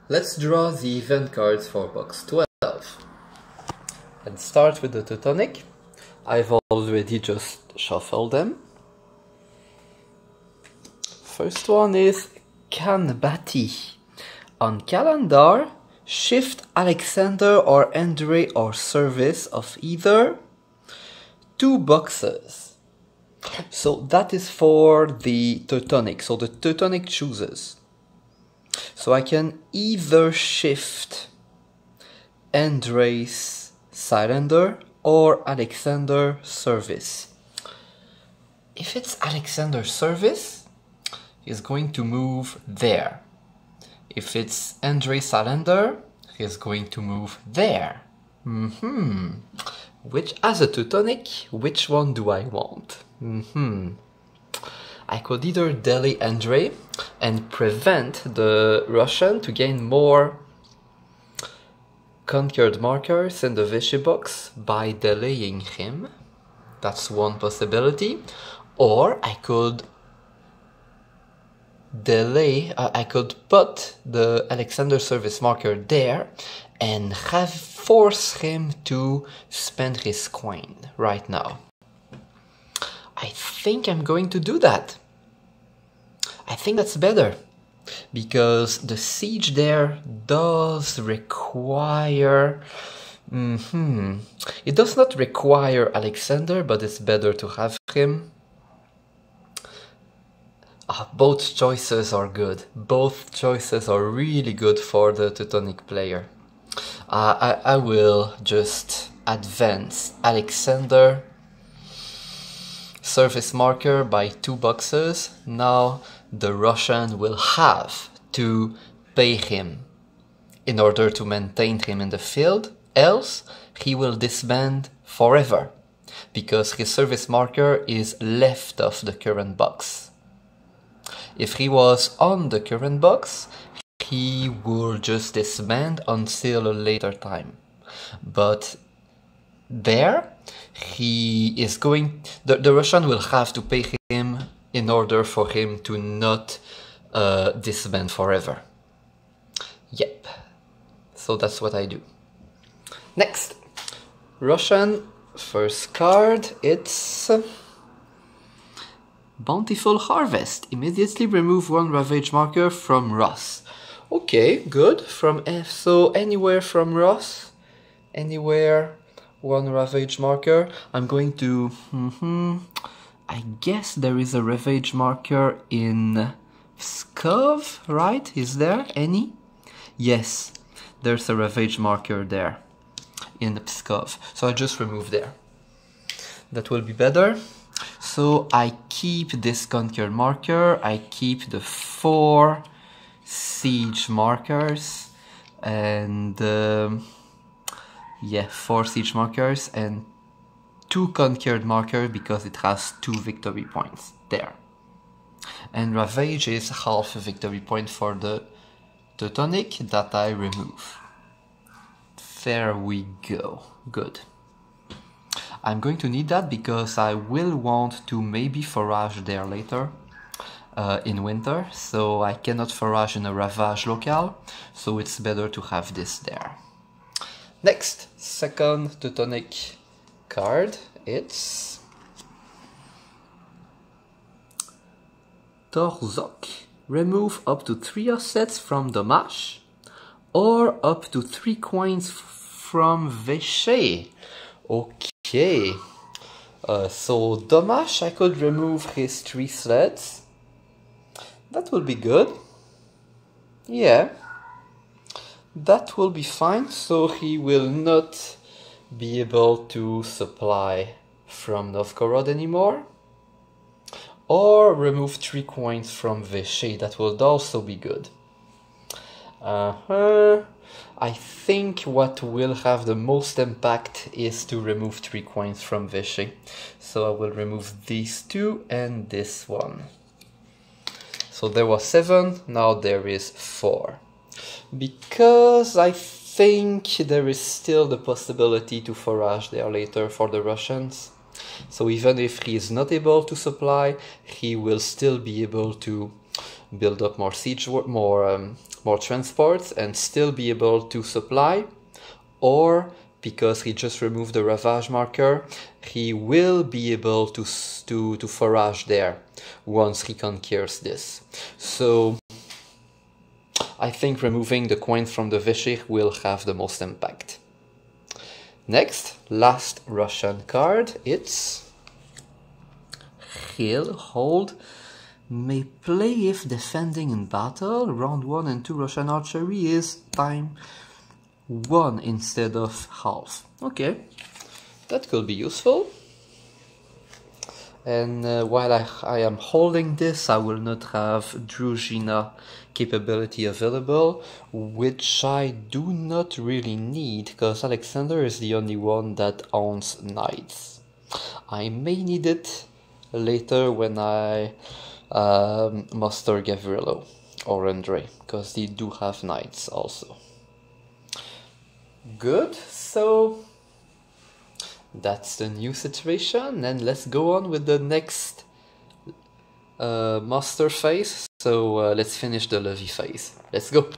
Let's draw the event cards for box 12. And start with the Teutonic. I've already just shuffled them. First one is Kanbati. On calendar, shift Alexander or Andre or service of either 2 boxes. So that is for the Teutonic. So the Teutonic chooses. So I can either shift Andre's cylinder or Alexander service. If it's Alexander service, he's going to move there. If it's Andre cylinder, he's going to move there. Which, as a Teutonic, which one do I want? I could either delay Andre and prevent the Russian to gain more conquered markers in the Vichy box by delaying him. That's one possibility. Or I could delay, I could put the Alexander service marker there and force him to spend his coin right now. I think I'm going to do that. I think that's better, because the siege there does require... It does not require Alexander, but it's better to have him. Both choices are good. Both choices are really good for the Teutonic player. I will just advance Alexander service marker by 2 boxes. Now the Russian will have to pay him in order to maintain him in the field, else he will disband forever, because his service marker is left of the current box. If he was on the current box, he will just disband until a later time. But there, he is going... The Russian will have to pay him in order for him to not disband forever. Yep. So that's what I do. Next. Russian first card. It's... Bountiful Harvest. Immediately remove 1 Ravage marker from Rus. Okay, good. From F. So anywhere from Rus. Anywhere 1 Ravage marker. I'm going to... I guess there is a Ravage marker in Pskov, right? Is there any? Yes, there's a Ravage marker there in Pskov. So I just remove there. That will be better. So I keep this conquer marker. I keep the 4 siege markers. And... yeah, 4 siege markers and 2 conquered markers because it has 2 victory points there. And Ravage is half a victory point for the Teutonic that I remove. There we go. Good. I'm going to need that because I will want to maybe forage there later in winter. So I cannot forage in a Ravage locale, so it's better to have this there. Next, second Teutonic card, it's Torzok. Remove up to 3 assets from Domash or up to 3 coins from Vichy. Okay, so Domash, I could remove his 3 sleds. That will be good. Yeah. That will be fine, so he will not be able to supply from Novgorod anymore. Or remove 3 coins from Vichy, that will also be good. I think what will have the most impact is to remove 3 coins from Vichy. So I will remove these 2 and this one. So there was 7, now there is 4. Because I think there is still the possibility to forage there later for the Russians. So even if he is not able to supply, he will still be able to build up more siege, more transports, and still be able to supply, or because he just removed the ravage marker, he will be able to forage there once he conquers this. So I think removing the coins from the Vichy will have the most impact. Next, last Russian card, it's Hill, hold. May play if defending in battle. Round 1 and 2 Russian archery is time 1 instead of half. Okay, that could be useful. And while I am holding this, I will not have Druzhina capability available, which I do not really need, because Alexander is the only one that owns knights. I may need it later when I muster Gavrilo or Andre, because they do have knights also. Good, so that's the new situation, and let's go on with the next muster phase. So let's finish the Levy phase. Let's go.